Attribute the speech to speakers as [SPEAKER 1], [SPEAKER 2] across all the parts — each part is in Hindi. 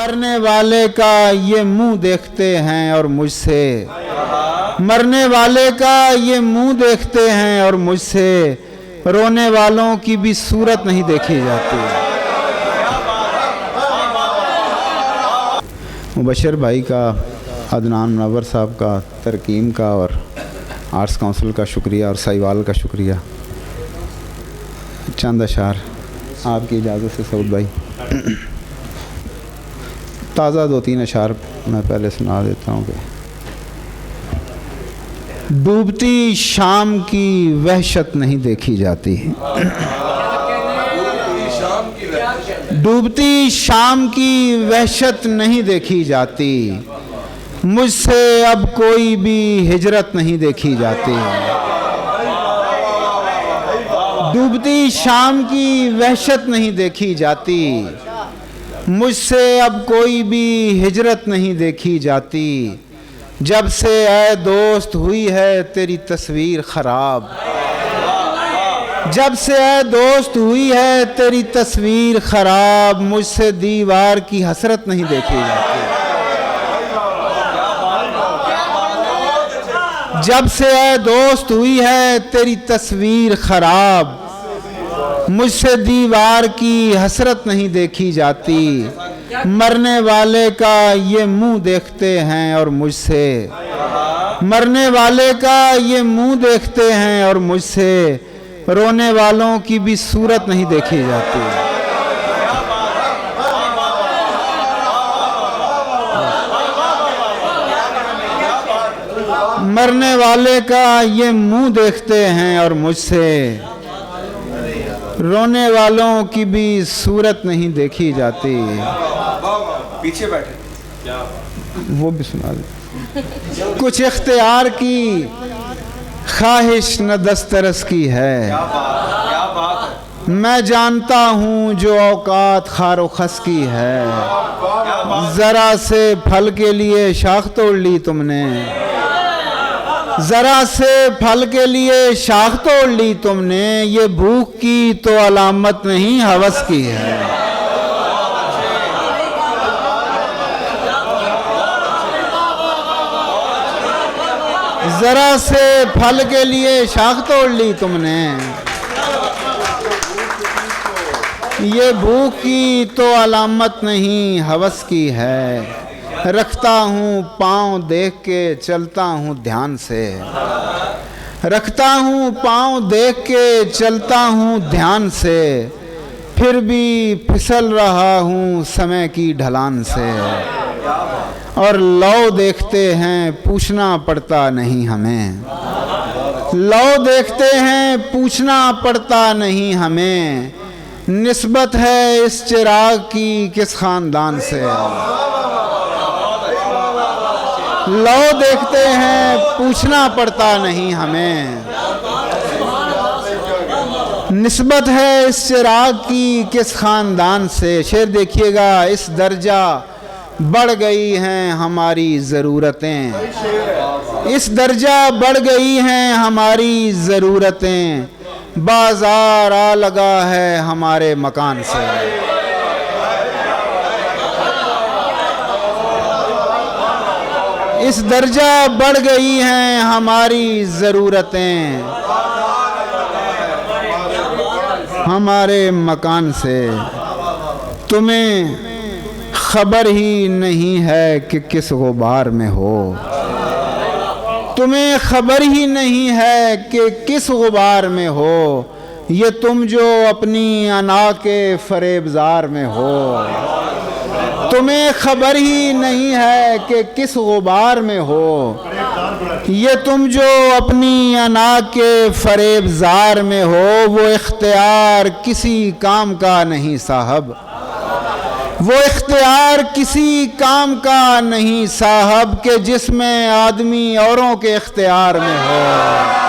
[SPEAKER 1] मरने वाले का ये मुंह देखते हैं और मुझसे, मरने वाले का ये मुंह देखते हैं और मुझसे रोने वालों की भी सूरत नहीं देखी जाती। मुबशर भाई का, अदनान मुनव्वर साहब का, तरकीम का और आर्ट्स काउंसिल का शुक्रिया और साहिवाल का शुक्रिया। चंद अशार आपकी इजाज़त से सऊद भाई, ताज़ा 2-3 अशार मैं पहले सुना देता हूँ कि डूबती शाम की वहशत नहीं देखी जाती, डूबती शाम की वहशत नहीं देखी जाती, मुझसे अब कोई भी हिजरत नहीं देखी जाती। डूबती शाम की वहशत नहीं देखी जाती, मुझसे अब कोई भी हिजरत नहीं देखी जाती। जब से ऐ दोस्त हुई है तेरी तस्वीर ख़राब, जब से ऐ दोस्त हुई है तेरी तस्वीर ख़राब, मुझसे दीवार की हसरत नहीं देखी जाती। जब से ऐ दोस्त हुई है तेरी तस्वीर ख़राब, मुझसे दीवार की हसरत नहीं देखी जाती। मरने वाले का ये मुंह देखते हैं और मुझसे, मरने वाले का ये मुंह देखते हैं और मुझसे रोने वालों की भी सूरत नहीं देखी जाती। मरने वाले का ये मुंह देखते हैं और मुझसे रोने वालों की भी सूरत नहीं देखी जाती।
[SPEAKER 2] पीछे बैठे
[SPEAKER 1] वो भी सुना दे। कुछ इख्तियार की ख्वाहिश न दस्तरस की है,
[SPEAKER 2] क्या बात है।
[SPEAKER 1] मैं जानता हूँ जो औकात खारो खस की है। ज़रा से फल के लिए शाख तोड़ ली तुमने, ज़रा से फल के लिए शाख तोड़ ली तुमने, ये भूख की तो अलामत नहीं हवस की है। ज़रा से फल के लिए शाख तोड़ ली तुमने, ये भूख की तो अलामत नहीं हवस की है। रखता हूँ पाँव देख के चलता हूँ ध्यान से, रखता हूँ पाँव देख के चलता हूँ ध्यान से, फिर भी फिसल रहा हूँ समय की ढलान से। और लौ देखते हैं पूछना पड़ता नहीं हमें, लौ देखते हैं पूछना पड़ता नहीं हमें, निस्बत है इस चिराग की किस खानदान से। लौ देखते हैं पूछना पड़ता नहीं हमें, निस्बत है इस चिराग की किस खानदान से। शेर देखिएगा, इस दर्जा बढ़ गई हैं हमारी ज़रूरतें, इस दर्जा बढ़ गई हैं हमारी ज़रूरतें, बाज़ार आ लगा है हमारे मकान से। इस दर्जा बढ़ गई हैं हमारी ज़रूरतें हमारे मकान से। तुम्हें खबर ही नहीं है कि किस गुबार में हो, तुम्हें खबर ही नहीं है कि किस गुबार में हो, ये तुम जो अपनी अना के फरेबजार में हो। तुम्हें खबर ही नहीं है कि किस गुबार में हो, ये तुम जो अपनी अना के फरेबजार में हो। वो इख्तियार किसी काम का नहीं साहब, वो इख्तियार किसी काम का नहीं साहब, के जिसमें आदमी औरों के इख्तियार में हो।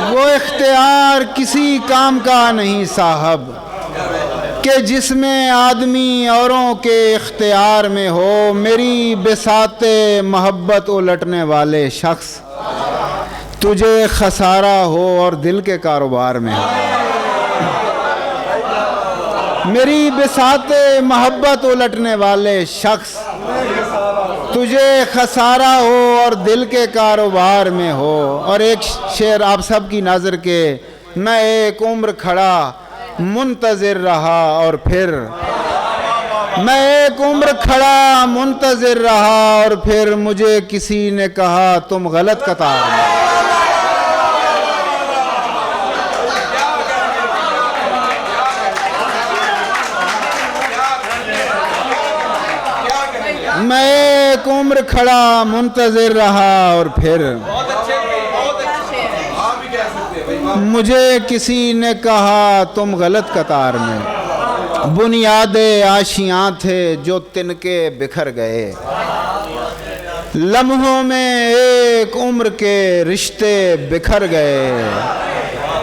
[SPEAKER 1] वो इख्तियार किसी काम का नहीं साहब, कि जिसमें आदमी औरों के इख्तियार में हो, मेरी बिसाते मोहब्बत उलटने वाले शख्स, तुझे खसारा हो और दिल के कारोबार में हो। मेरी बिसाते मोहब्बत उलटने वाले शख्स, तुझे खसारा हो और दिल के कारोबार में हो। और एक शेर आप सब की नज़र के, मैं एक उम्र खड़ा मुंतज़िर रहा और फिर, मैं एक उम्र खड़ा मुंतज़िर रहा और फिर मुझे किसी ने कहा तुम गलत कतार में। मैं एक उम्र खड़ा मुंतज़िर रहा और फिर मुझे किसी ने कहा तुम गलत कतार में। बुनियादे आशियाँ थे जो तिनके बिखर गए, लम्हों में एक उम्र के रिश्ते बिखर गए।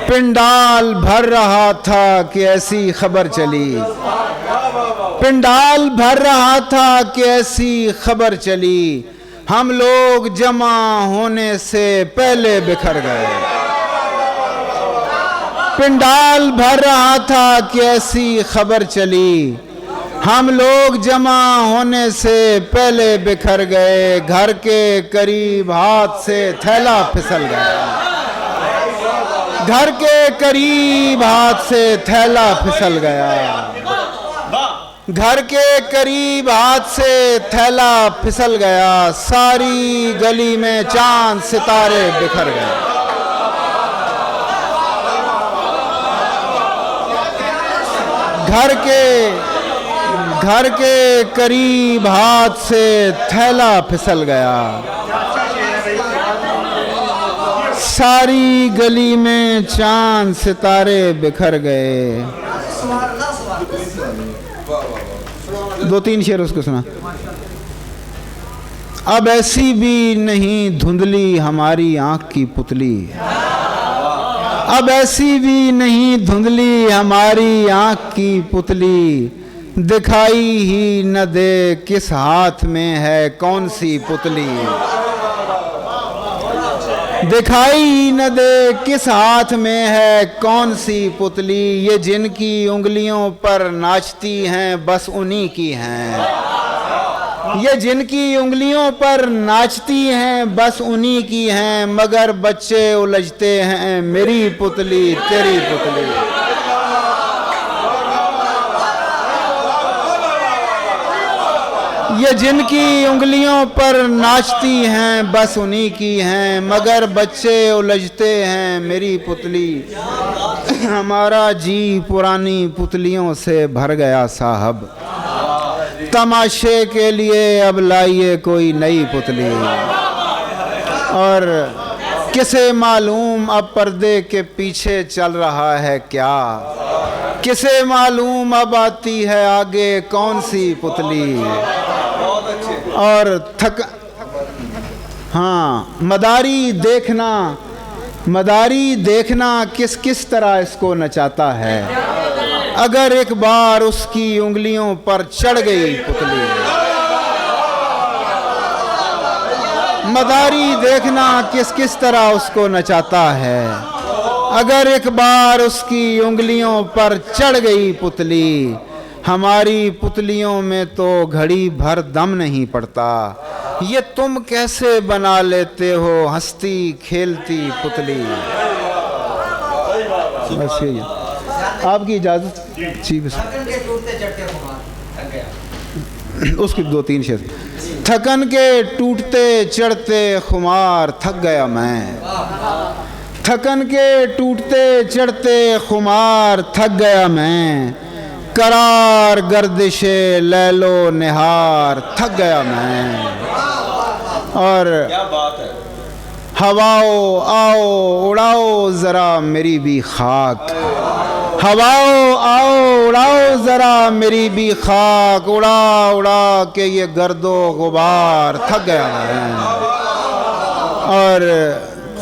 [SPEAKER 1] पिंडाल भर रहा था कि ऐसी खबर चली, पिंडाल भर रहा था कि ऐसी खबर चली, हम लोग जमा होने से पहले बिखर गए। पिंडाल भर रहा था कि ऐसी खबर चली, हम लोग जमा होने से पहले बिखर गए। घर के करीब हाथ से थैला फिसल गया, घर के करीब हाथ से थैला फिसल गया। घर के करीब हाथ से थैला फिसल गया, सारी गली में चांद सितारे बिखर गए। घर के करीब हाथ से थैला फिसल गया, सारी गली में चांद सितारे बिखर गए। दो तीन शेर उसको सुना। अब ऐसी भी नहीं धुंधली हमारी आंख की पुतली, अब ऐसी भी नहीं धुंधली हमारी आंख की पुतली, दिखाई ही न दे किस हाथ में है कौन सी पुतली, दिखाई ही न दे किस हाथ में है कौन सी पुतली। ये जिनकी उंगलियों पर नाचती हैं बस उन्हीं की हैं, ये जिनकी उंगलियों पर नाचती हैं बस उन्हीं की हैं, मगर बच्चे उलझते हैं मेरी पुतली तेरी पुतली। ये जिनकी उंगलियों पर नाचती हैं बस उन्हीं की हैं, मगर बच्चे उलझते हैं मेरी पुतली। हमारा जी पुरानी पुतलियों से भर गया साहब, तमाशे के लिए अब लाइए कोई नई पुतली। और किसे मालूम अब पर्दे के पीछे चल रहा है क्या, किसे मालूम अब आती है आगे कौन सी पुतली। और मदारी देखना किस किस तरह इसको नचाता है, अगर एक बार उसकी उंगलियों पर चढ़ गई पुतली। मदारी देखना किस किस तरह उसको नचाता है, अगर एक बार उसकी उंगलियों पर चढ़ गई पुतली। हमारी पुतलियों में तो घड़ी भर दम नहीं पड़ता, ये तुम कैसे बना लेते हो हंसती खेलती पुतली। बस यही आपकी इजाज़त जी। बस उसकी दो तीन शेर। थकन के टूटते चढ़ते खुमार थक गया मैं, थकन के टूटते चढ़ते खुमार थक गया मैं, करार गर्दिशे लैलो निहार थक गया मैं। और
[SPEAKER 2] क्या बात है।
[SPEAKER 1] हवाओ आओ उड़ाओ ज़रा मेरी भी खाक, हवाओ आओ उड़ाओ ज़रा मेरी भी खाक, उड़ा उड़ा के ये गर्दो गुबार थक गया है। और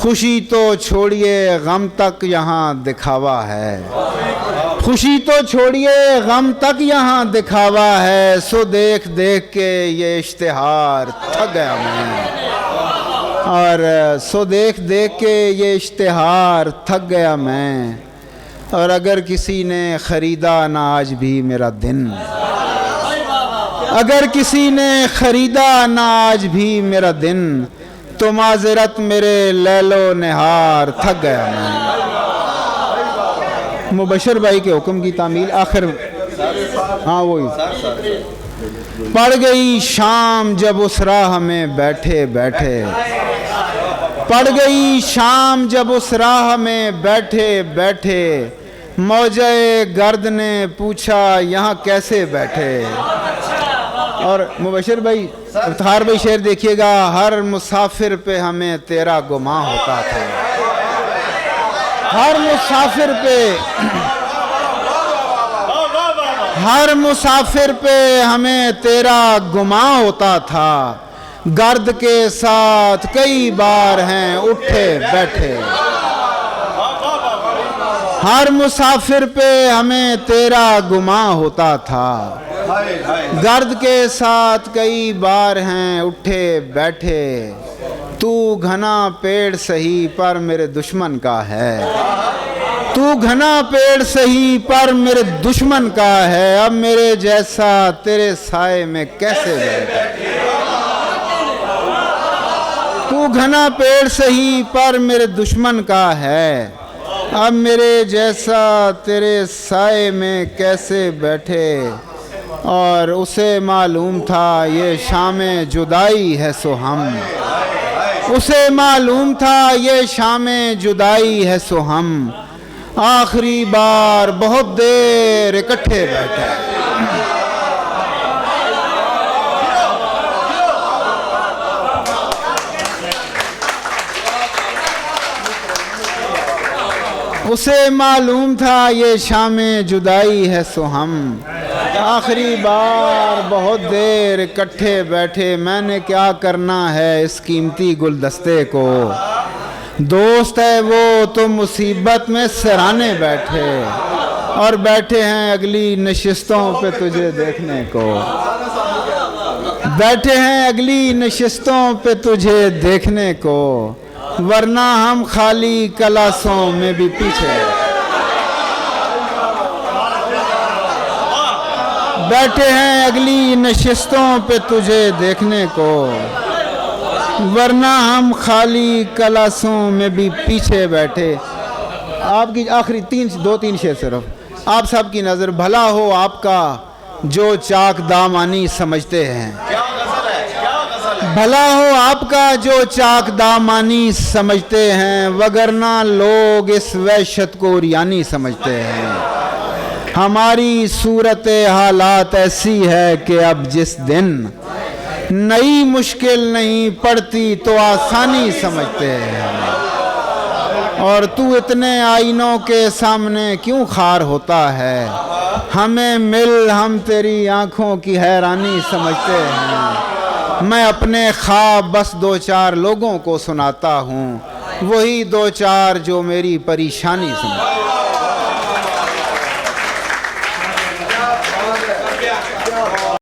[SPEAKER 1] खुशी तो छोड़िए गम तक यहाँ दिखावा है, खुशी तो छोड़िए गम तक यहाँ दिखावा है, सो देख देख के ये इश्तिहार थक गया मैं। और सो देख देख के ये इश्तिहार थक गया मैं। और अगर किसी ने ख़रीदा ना आज भी मेरा दिन, अगर किसी ने ख़रीदा ना आज भी मेरा दिन, तो माज़रत मेरे लैलो निहार थक गया मैं। मुबशर भाई के हुक्म की तामील आखिर, हाँ वही। पड़ गई शाम जब उस राह में बैठे बैठे, पड़ गई शाम जब उस राह में बैठे बैठे, मौजे गर्द ने पूछा यहाँ कैसे बैठे। और मुबशर भाई, इफ्तिखार भाई शेर देखिएगा, हर मुसाफिर पे हमें तेरा गुमां होता था, हर मुसाफिर पे, हर मुसाफिर पे हमें तेरा गुमां होता था। गर्द के साथ कई बार हैं उठे बैठे, हर मुसाफिर पे हमें तेरा गुमां होता था। गर्द के साथ कई बार हैं उठे बैठे, तू घना पेड़ सही पर मेरे दुश्मन का है, तू घना पेड़ सही पर मेरे दुश्मन का है। अब मेरे जैसा तेरे साए में कैसे बैठे, तू घना पेड़ सही पर मेरे दुश्मन का है। अब मेरे जैसा तेरे साए में कैसे बैठे। और उसे मालूम था ये शामे जुदाई है सो हम, उसे मालूम था ये शामे जुदाई है सो हम। आखिरी बार बहुत देर इकट्ठे बैठे, उसे मालूम था ये शामे जुदाई है सो हम। आखिरी बार बहुत देर इकट्ठे बैठे, मैंने क्या करना है इस कीमती गुलदस्ते को। दोस्त है वो तो मुसीबत में सराहने बैठे, और बैठे हैं अगली नशिस्तों पे तुझे देखने को, बैठे हैं अगली नशिस्तों पे तुझे देखने को। वरना हम खाली कलासों में भी पीछे, बैठे हैं अगली नशिस्तों पे तुझे देखने को। वरना हम खाली कलासों में भी पीछे बैठे। आपकी आखिरी दो तीन शेर सिर्फ, आप सब की नज़र भला हो आपका जो चाक दामानी समझते हैं, भला हो आपका जो चाक दामानी समझते हैं, वगरना लोग इस वहशत को रियानी समझते हैं। हमारी सूरत हालात ऐसी है कि अब जिस दिन नई मुश्किल नहीं पड़ती तो आसानी समझते हैं। और तू इतने आईनों के सामने क्यों खार होता है, हमें मिल हम तेरी आंखों की हैरानी समझते हैं। मैं अपने ख्वाब बस दो चार लोगों को सुनाता हूँ, वही दो चार जो मेरी परेशानी समझते हैं।